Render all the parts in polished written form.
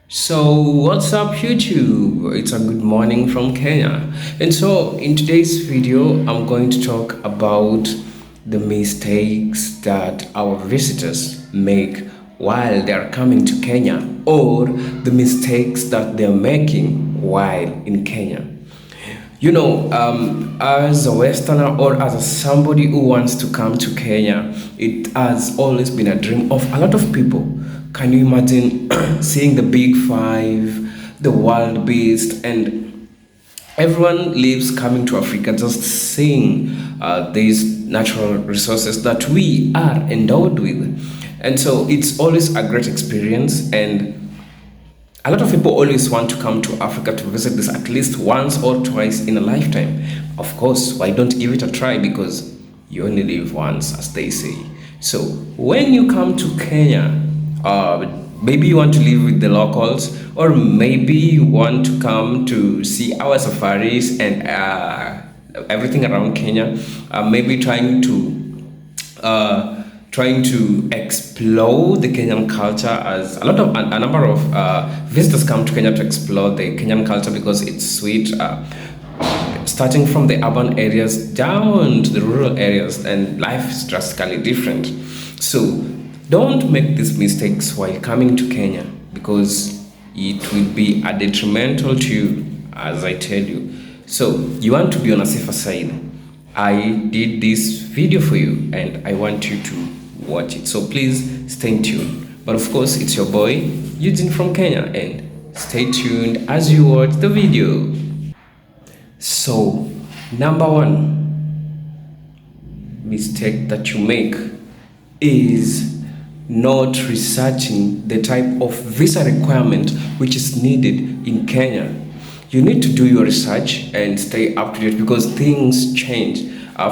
So, what's up, YouTube? It's a good morning from Kenya. And so, in today's video, I'm going to talk about the mistakes that our visitors make while they are coming to Kenya, or the mistakes that they're making while in Kenya. As a Westerner or as somebody who wants to come to Kenya, it has always been a dream of a lot of people. Can you imagine seeing the big five, the wild beast, and everyone lives coming to Africa just seeing these natural resources that we are endowed with? And so it's always a great experience, and a lot of people always want to come to Africa to visit this at least once or twice in a lifetime. Of course, why don't give it a try, because you only live once, as they say. So when you come to Kenya, maybe you want to live with the locals, or maybe you want to come to see our safaris and everything around Kenya. Maybe trying to explore the Kenyan culture, as a number of visitors come to Kenya to explore the Kenyan culture because it's sweet. Starting from the urban areas down to the rural areas, and life is drastically different. So don't make these mistakes while coming to Kenya, because it will be a detrimental to you, as I tell you. So you want to be on a safer side. I did this video for you and I want you to watch it. So please stay tuned. But of course, it's your boy Eugene from Kenya, and stay tuned as you watch the video. So, number one mistake that you make is not researching the type of visa requirement which is needed in Kenya. You need to do your research and stay up to date, because things change.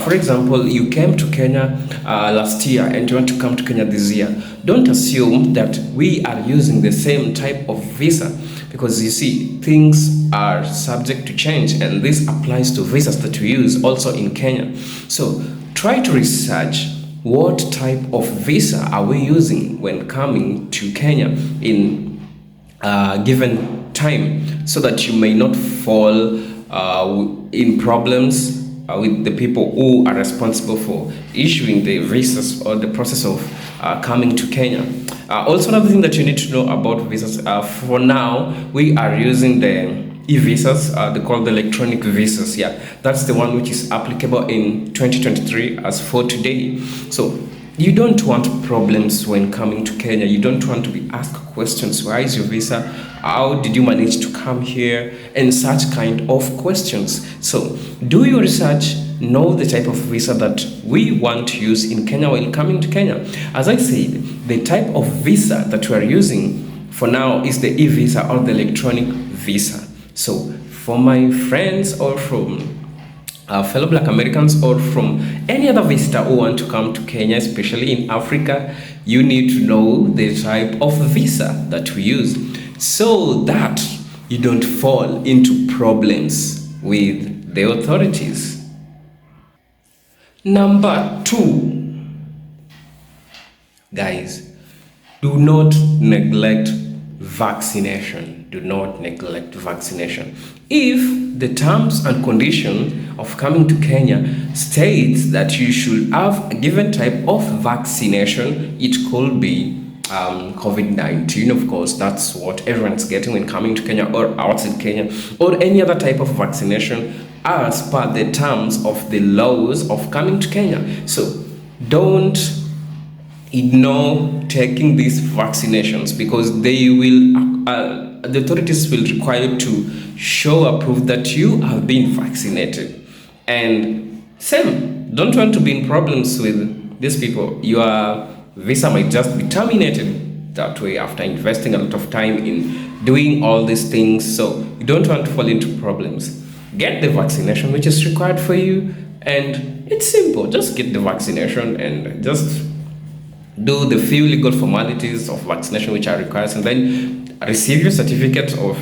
For example, you came to Kenya last year and you want to come to Kenya this year. Don't assume that we are using the same type of visa, because you see, things are subject to change, and this applies to visas that we use also in Kenya. So try to research what type of visa are we using when coming to Kenya in given time, so that you may not fall in problems with the people who are responsible for issuing the visas or the process of coming to Kenya. Also, another thing that you need to know about visas, for now, we are using the e-visas, they call the electronic visas. Yeah, that's the one which is applicable in 2023 as for today. So you don't want problems when coming to Kenya. You don't want to be asked questions. Where is your visa? How did you manage to come here? And such kind of questions. So do your research, know the type of visa that we want to use in Kenya while coming to Kenya. As I said, the type of visa that we are using for now is the e-visa or the electronic visa. So for my friends, or from fellow Black Americans, or from any other visitor who want to come to Kenya, especially in Africa, you need to know the type of visa that we use, so that you don't fall into problems with the authorities. Number two, guys, do not neglect vaccination. Do not neglect vaccination. If the terms and condition of coming to Kenya states that you should have a given type of vaccination, it could be COVID-19, of course. That's what everyone's getting when coming to Kenya or outside Kenya, or any other type of vaccination as per the terms of the laws of coming to Kenya. So don't ignore taking these vaccinations, because they will the authorities will require you to show or prove that you have been vaccinated. And same, don't want to be in problems with these people. Your visa might just be terminated that way after investing a lot of time in doing all these things. So you don't want to fall into problems. Get the vaccination which is required for you, and it's simple. Just get the vaccination and just do the few legal formalities of vaccination which are required, and then receive your certificate of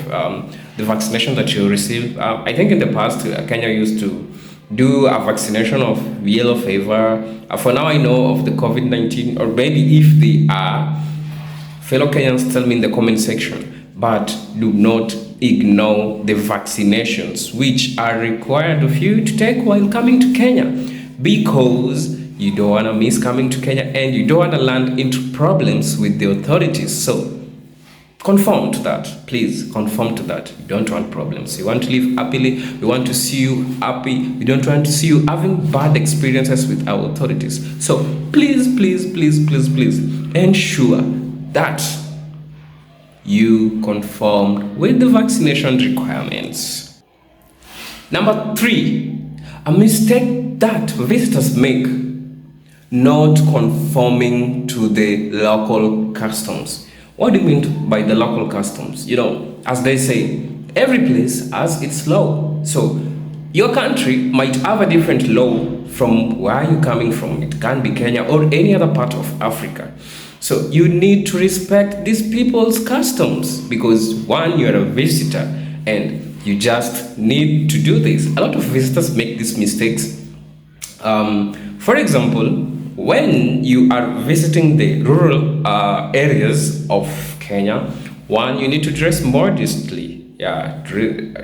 the vaccination that you receive. I think in the past, Kenya used to do a vaccination of yellow fever. For now, I know of the COVID-19, or maybe if they are, fellow Kenyans, tell me in the comment section. but do not ignore the vaccinations which are required of you to take while coming to Kenya, because you don't want to miss coming to Kenya and you don't want to land into problems with the authorities. So conform to that, please conform to that. You don't want problems, you want to live happily, we want to see you happy, we don't want to see you having bad experiences with our authorities. So please, please, please, please, please ensure that you conform with the vaccination requirements. Number 3, a mistake that visitors make: not conforming to the local customs. What do you mean by the local customs? As they say, every place has its law. So your country might have a different law from where you're coming from. It can be Kenya or any other part of Africa. So you need to respect these people's customs, because one, you're a visitor and you just need to do this. A lot of visitors make these mistakes. For example, when you are visiting the rural areas of Kenya, one, you need to dress modestly. Yeah,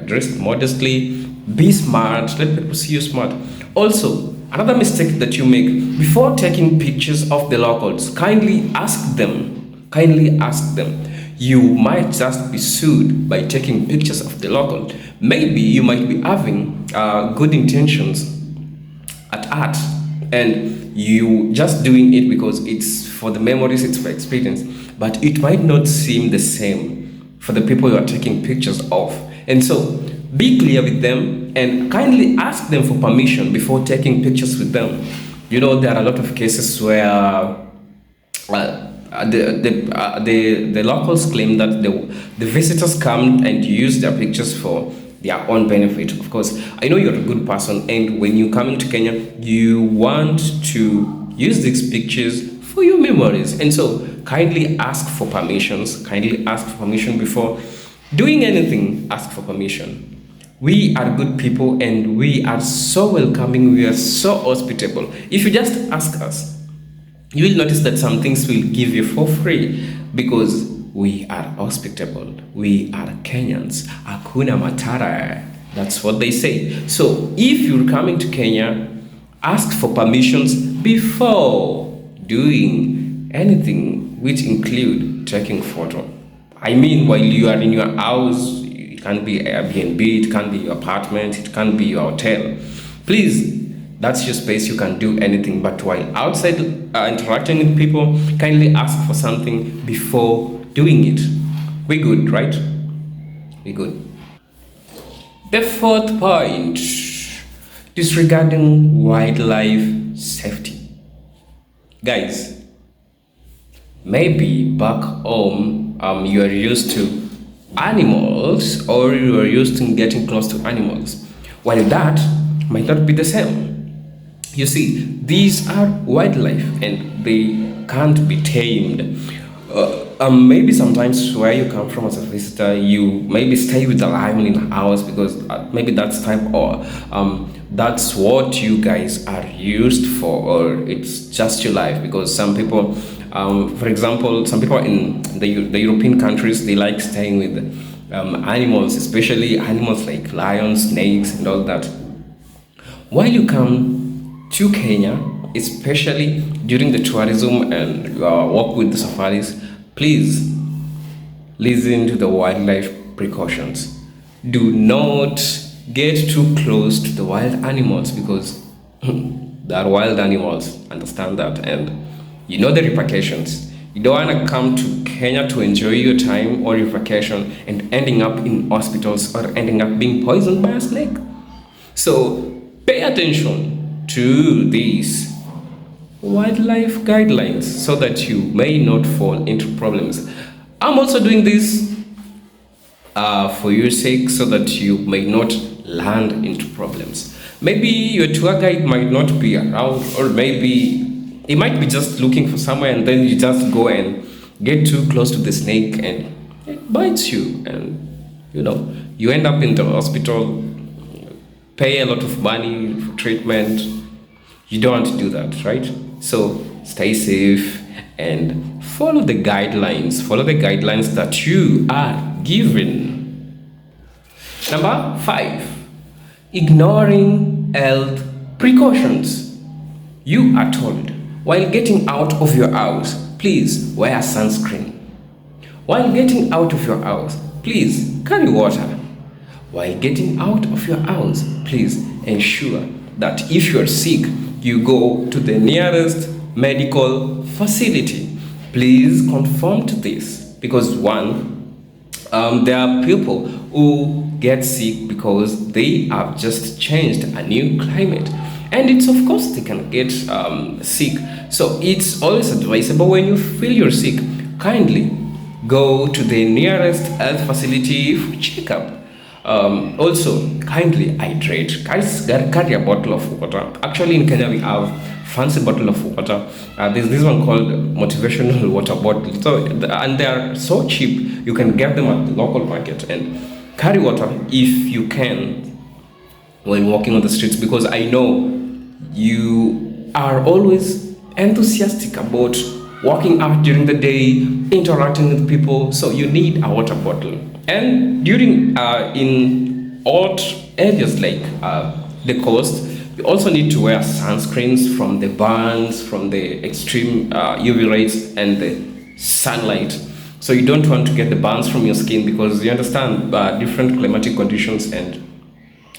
dress modestly, be smart, let people see you smart. Also, another mistake that you make: before taking pictures of the locals, kindly ask them. You might just be sued by taking pictures of the local. Maybe you might be having good intentions at art, and you just doing it because it's for the memories, it's for experience, but it might not seem the same for the people you are taking pictures of. And so be clear with them and kindly ask them for permission before taking pictures with them. There are a lot of cases where the locals claim that the visitors come and use their pictures for their own benefit. Of course, I know you're a good person, and when you come into Kenya, you want to use these pictures for your memories. And so kindly ask for permissions. Kindly ask for permission before doing anything. Ask for permission. We are good people and we are so welcoming. We are so hospitable. If you just ask us, you will notice that some things will give you for free, because we are hospitable. We are Kenyans. Hakuna Matata. That's what they say. So if you're coming to Kenya, ask for permissions before doing anything, which include taking photo. I mean, while you are in your house, it can be Airbnb, it can be your apartment, it can be your hotel. Please, that's your space, you can do anything. But while outside interacting with people, kindly ask for something before doing it. We good, right? We good. The 4th point: disregarding wildlife safety. Guys, maybe back home you are used to animals, or you are used to getting close to animals, while that might not be the same. You see, these are wildlife and they can't be tamed. Maybe sometimes where you come from as a visitor, you maybe stay with the lion in the house because maybe that's type, or that's what you guys are used for, or it's just your life. Because some people, for example, some people in the European countries, they like staying with animals, especially animals like lions, snakes, and all that. While you come to Kenya, especially during the tourism and walk with the safaris, please listen to the wildlife precautions. Do not get too close to the wild animals, because they are wild animals. Understand that, and you know the repercussions. You don't want to come to Kenya to enjoy your time or your vacation and ending up in hospitals or ending up being poisoned by a snake. So pay attention to these wildlife guidelines so that you may not fall into problems. I'm also doing this for your sake, so that you may not land into problems. Maybe your tour guide might not be around, or maybe he might be just looking for somewhere, and then you just go and get too close to the snake and it bites you, and you end up in the hospital, pay a lot of money for treatment. You don't want to do that, right? So stay safe and follow the guidelines. Follow the guidelines that you are given. Number 5, ignoring health precautions. You are told while getting out of your house, please wear sunscreen. While getting out of your house, please carry water. While getting out of your house, please ensure that if you're sick, you go to the nearest medical facility. Please conform to this because there are people who get sick because they have just changed a new climate, and it's of course they can get sick. So it's always advisable when you feel you're sick, kindly go to the nearest health facility for checkup. Also, kindly hydrate. Guys, carry a bottle of water. Actually, in Kenya, we have fancy bottle of water. There's this one called motivational water bottle. So, and they are so cheap. You can get them at the local market and carry water if you can when walking on the streets. Because I know you are always enthusiastic about walking out during the day, interacting with people. So you need a water bottle. And during in hot areas like the coast, you also need to wear sunscreens from the burns, from the extreme UV rays and the sunlight. So you don't want to get the burns from your skin because you understand different climatic conditions and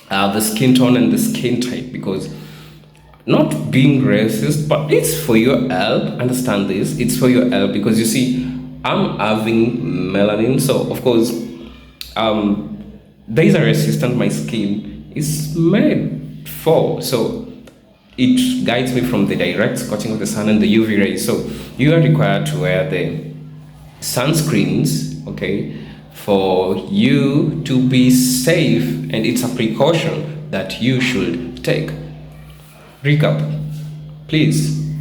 the skin tone and the skin type. Because not being racist, but it's for your help. Understand this. It's for your help because you see, I'm having melanin, so of course, there is a resistance my skin is made for. So it guides me from the direct scorching of the sun and the UV rays. So you are required to wear the sunscreens, okay, for you to be safe, and it's a precaution that you should take. Recap, please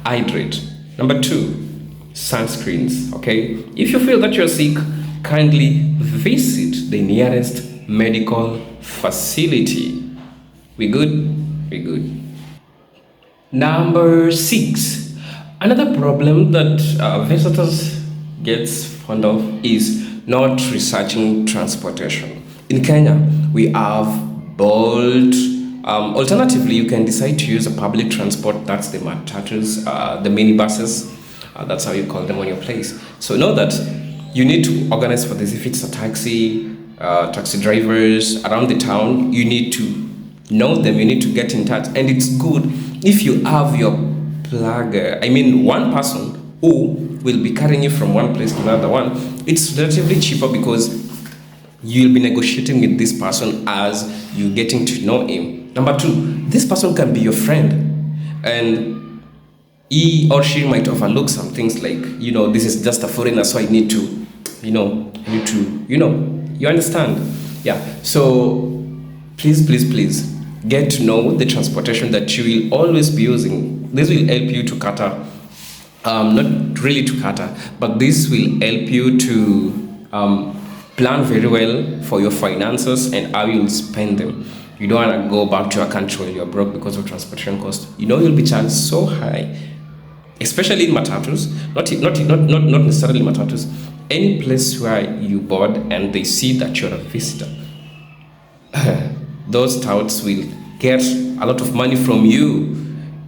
hydrate. Number 2, sunscreens. Okay, if you feel that you're sick, kindly visit the nearest medical facility. We good? We good. Number 6, another problem that visitors gets fond of is not researching transportation. In Kenya, we have Bolt. Alternatively, you can decide to use a public transport. That's the matatus, the minibuses. That's how you call them on your place. So know that you need to organize for this. If it's a taxi, taxi drivers around the town, you need to know them. You need to get in touch. And it's good if you have your plugger. I mean, one person who will be carrying you from one place to another one. It's relatively cheaper because you'll be negotiating with this person as you getting to know him. Number 2, this person can be your friend, and he or she might overlook some things like, this is just a foreigner, so I need to, you understand? Yeah. So please get to know the transportation that you will always be using. This will help you to cater, not really to cater, but this will help you to plan very well for your finances and how you'll spend them. You don't want to go back to a country where you're broke because of transportation cost. You'll be charged so high, especially in matatus, not necessarily matatus, any place where you board and they see that you're a visitor. Those touts will get a lot of money from you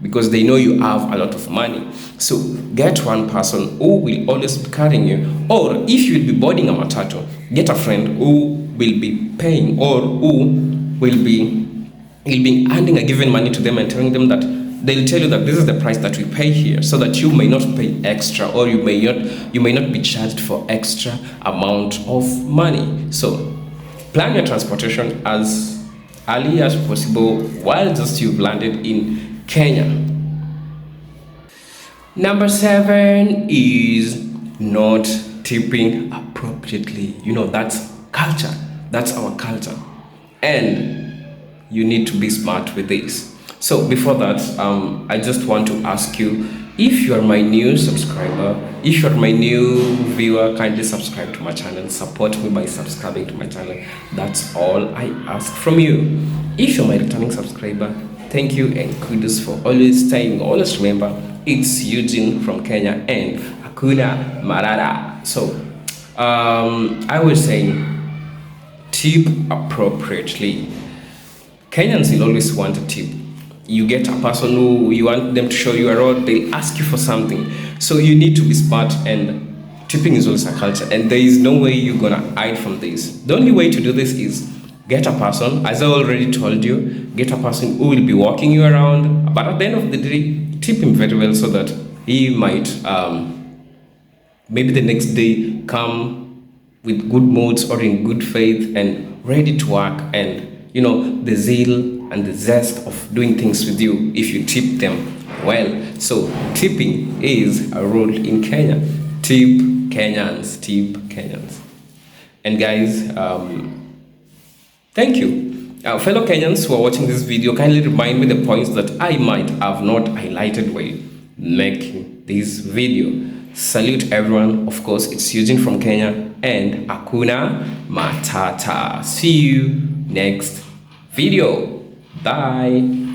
because they know you have a lot of money. So get one person who will always be carrying you, or if you'll be boarding a matatu, get a friend who will be paying, or who will be handing a given money to them and telling them that they'll tell you that this is the price that we pay here, so that you may not pay extra, or you may not be charged for extra amount of money. So plan your transportation as early as possible while just you've landed in Kenya. Number 7 is not tipping appropriately. That's culture. That's our culture. And you need to be smart with this. So before that, I just want to ask you, if you are my new subscriber, if you are my new viewer, kindly subscribe to my channel. Support me by subscribing to my channel. That's all I ask from you. If you're my returning subscriber, thank you and kudos for always staying. Always remember, it's Eugene from Kenya, and hakuna marara. So I would say tip appropriately. Kenyans will always want a tip. You get a person who you want them to show you around, they'll ask you for something. So you need to be smart, and tipping is also a culture, and there is no way you're gonna hide from this. The only way to do this is get a person, as I already told you, get a person who will be walking you around, but at the end of the day, tip him very well so that he might maybe the next day come with good moods or in good faith and ready to work, and the zeal and the zest of doing things with you if you tip them well. So tipping is a rule in Kenya. Tip Kenyans, tip Kenyans. And guys, thank you. Fellow Kenyans who are watching this video, kindly remind me the points that I might have not highlighted while making this video. Salute everyone. Of course, it's Eugene from Kenya, and Hakuna Matata. See you next video. Bye.